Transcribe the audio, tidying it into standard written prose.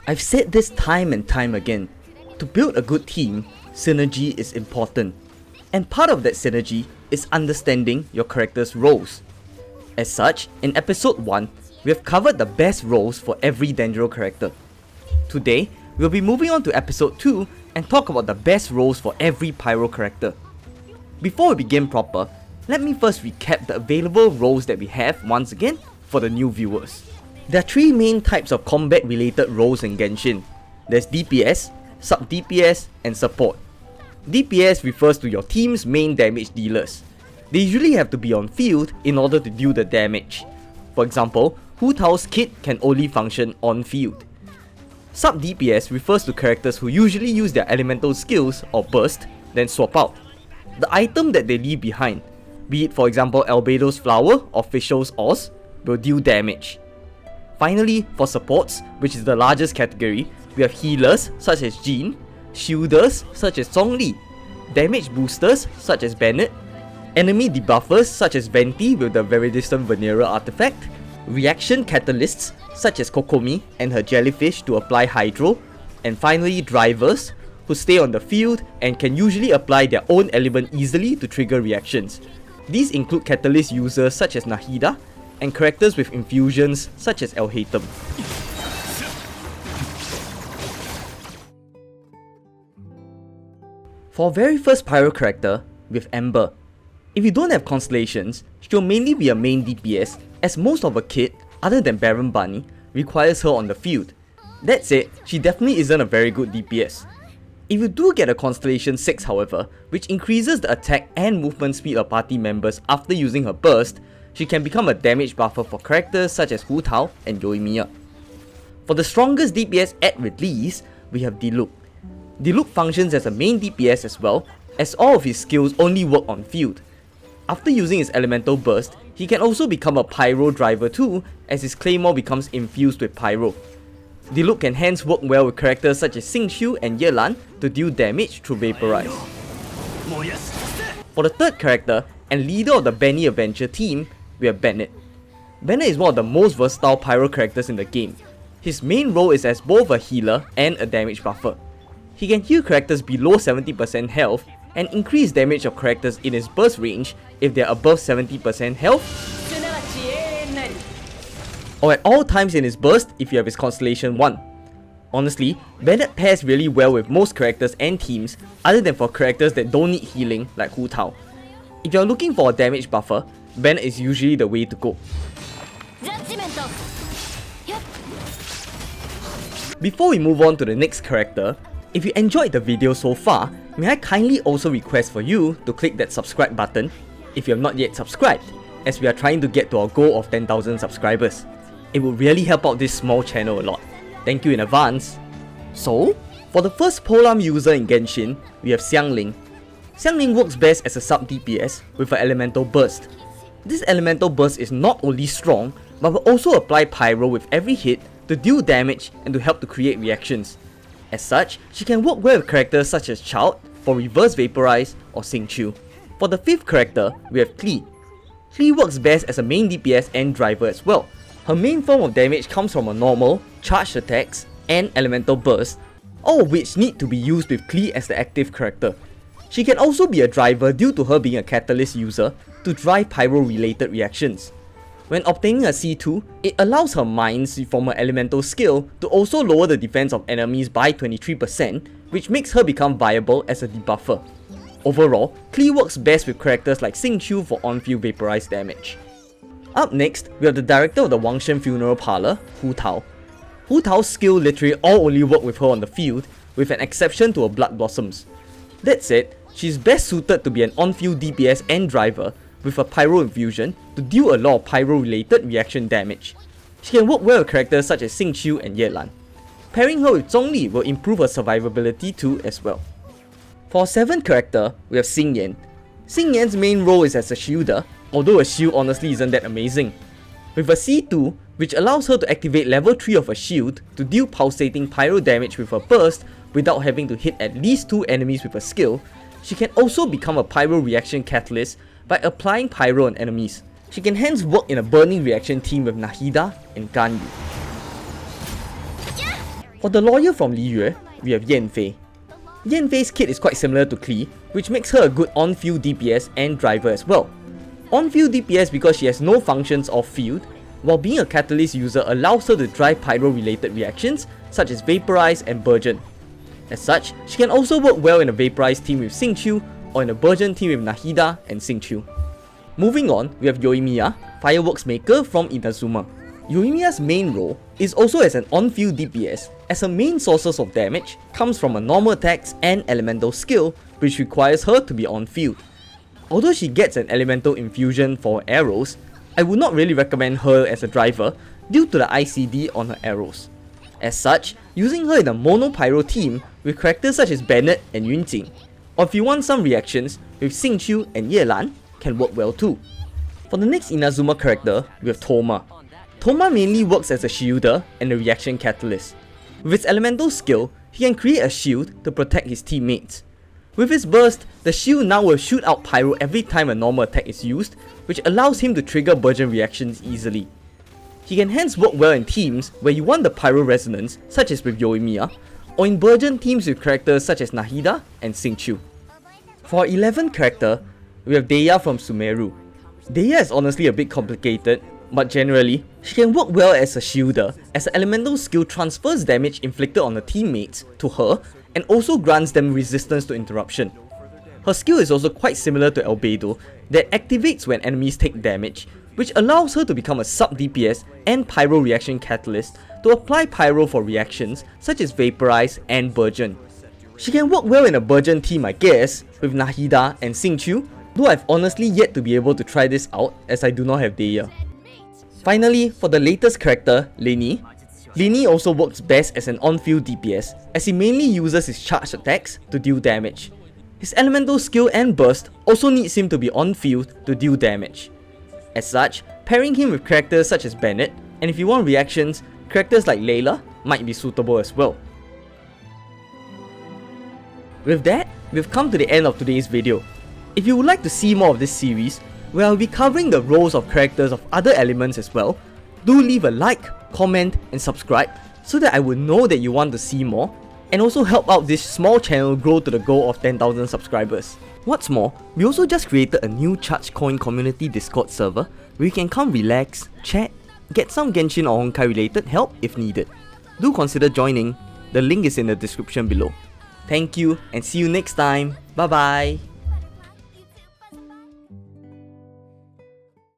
I've said this time and time again, to build a good team, synergy is important. And part of that synergy is understanding your character's roles. As such, in episode 1, we have covered the best roles for every Dendro character. Today, we'll be moving on to episode 2 and talk about the best roles for every Pyro character. Before we begin proper, let me first recap the available roles that we have once again for the new viewers. There are 3 main types of combat related roles in Genshin. There's DPS, sub-DPS, and support. DPS refers to your team's main damage dealers. They usually have to be on field in order to deal the damage. For example, Hutao's kit can only function on field. Sub-DPS refers to characters who usually use their elemental skills or burst, then swap out. The item that they leave behind, be it for example Albedo's flower or Fischl's ores, will deal damage. Finally, for supports, which is the largest category, we have healers such as Jean, shielders such as Zhongli, damage boosters such as Bennett, enemy debuffers such as Venti with the Very Distant Venereal artifact, reaction catalysts such as Kokomi and her jellyfish to apply hydro, and finally drivers who stay on the field and can usually apply their own element easily to trigger reactions. These include catalyst users such as Nahida and characters with infusions such as El Hatem. For our very first Pyro character, with Ember. If you don't have constellations, she'll mainly be a main DPS as most of her kit, other than Baron Bunny, requires her on the field. That said, she definitely isn't a very good DPS. If you do get a Constellation 6 however, which increases the attack and movement speed of party members after using her burst, she can become a damage buffer for characters such as Hutao and Yoimiya. For the strongest DPS at release, we have Diluc. Diluc functions as a main DPS as well, as all of his skills only work on field. After using his elemental burst, he can also become a Pyro driver too, as his claymore becomes infused with Pyro. Diluc can hence work well with characters such as Xingqiu and Yelan to deal damage through Vaporize. For the third character, and leader of the Benny Adventure team, we have Bennett. Bennett is one of the most versatile Pyro characters in the game. His main role is as both a healer and a damage buffer. He can heal characters below 70% health and increase damage of characters in his burst range if they are above 70% health, or at all times in his burst if you have his Constellation 1. Honestly, Bennett pairs really well with most characters and teams other than for characters that don't need healing like Hutao. If you are looking for a damage buffer, Bennett is usually the way to go. Before we move on to the next character, if you enjoyed the video so far, may I kindly also request for you to click that subscribe button if you have not yet subscribed, as we are trying to get to our goal of 10,000 subscribers. It would really help out this small channel a lot. Thank you in advance. So, for the first Polearm user in Genshin, we have Xiangling. Xiangling works best as a sub DPS with an elemental burst. This elemental burst is not only strong, but will also apply Pyro with every hit to deal damage and to help to create reactions. As such, she can work well with characters such as Child for reverse vaporize or Xingqiu. For the fifth character, we have Klee. Klee works best as a main DPS and driver as well. Her main form of damage comes from a normal, charged attacks, and elemental burst, all of which need to be used with Klee as the active character. She can also be a driver due to her being a catalyst user to drive Pyro related reactions. When obtaining a C2, it allows her mines from her elemental skill to also lower the defense of enemies by 23%, which makes her become viable as a debuffer. Overall, Klee works best with characters like Xingqiu for on-field vaporize damage. Up next, we have the director of the Wangshen Funeral Parlor, Hutao. Hutao's skill literally all only work with her on the field, with an exception to her Blood Blossoms. That said, she is best suited to be an on-field DPS and driver, with a Pyro infusion to deal a lot of Pyro related reaction damage. She can work well with characters such as Xingqiu and Yelan. Pairing her with Zhongli will improve her survivability too as well. For our seventh character, we have Xinyan. Xinyan's main role is as a shielder, although a shield honestly isn't that amazing. With a C2, which allows her to activate level 3 of a shield to deal pulsating Pyro damage with her burst without having to hit at least 2 enemies with a skill, she can also become a Pyro reaction catalyst by applying Pyro on enemies. She can hence work in a burning reaction team with Nahida and Ganyu. For the lawyer from Liyue, we have Yanfei. Yanfei's kit is quite similar to Klee, which makes her a good on-field DPS and driver as well. On-field DPS because she has no functions off-field, while being a catalyst user allows her to drive Pyro related reactions such as Vaporize and Burgeon. As such, she can also work well in a Vaporize team with Xingqiu or in a Burgeon team with Nahida and Xingqiu. Moving on, we have Yoimiya, Fireworks Maker from Inazuma. Yoimiya's main role is also as an on-field DPS, as her main sources of damage comes from her normal attacks and elemental skill, which requires her to be on-field. Although she gets an elemental infusion for her arrows, I would not really recommend her as a driver due to the ICD on her arrows. As such, using her in a mono pyro team with characters such as Bennett and Yunjing, or if you want some reactions with Xingqiu and Yelan, can work well too. For the next Inazuma character, we have Thoma. Thoma mainly works as a shielder and a reaction catalyst. With his elemental skill, he can create a shield to protect his teammates. With his burst, the shield now will shoot out Pyro every time a normal attack is used, which allows him to trigger Burgeon reactions easily. He can hence work well in teams where you want the Pyro resonance, such as with Yoimiya, or in Burgeon teams with characters such as Nahida and Xingqiu. For our 11th character, we have Dehya from Sumeru. Dehya is honestly a bit complicated, but generally, she can work well as a shielder, as her elemental skill transfers damage inflicted on her teammates to her and also grants them resistance to interruption. Her skill is also quite similar to Albedo that activates when enemies take damage, which allows her to become a sub-DPS and Pyro reaction catalyst to apply Pyro for reactions such as Vaporize and Burgeon. She can work well in a Burgeon team I guess, with Nahida and Xingqiu, though I've honestly yet to be able to try this out as I do not have Dehya. Finally, for the latest character, Lyney. Lyney also works best as an on-field DPS, as he mainly uses his charged attacks to deal damage. His elemental skill and burst also needs him to be on-field to deal damage. As such, pairing him with characters such as Bennett, and if you want reactions, characters like Layla might be suitable as well. With that, we've come to the end of today's video. If you would like to see more of this series, where I'll be covering the roles of characters of other elements as well, do leave a like, comment and subscribe so that I will know that you want to see more, and also help out this small channel grow to the goal of 10,000 subscribers. What's more, we also just created a new Charge Coin community Discord server where you can come relax, chat, get some Genshin or Honkai related help if needed. Do consider joining, the link is in the description below. Thank you and see you next time, bye bye!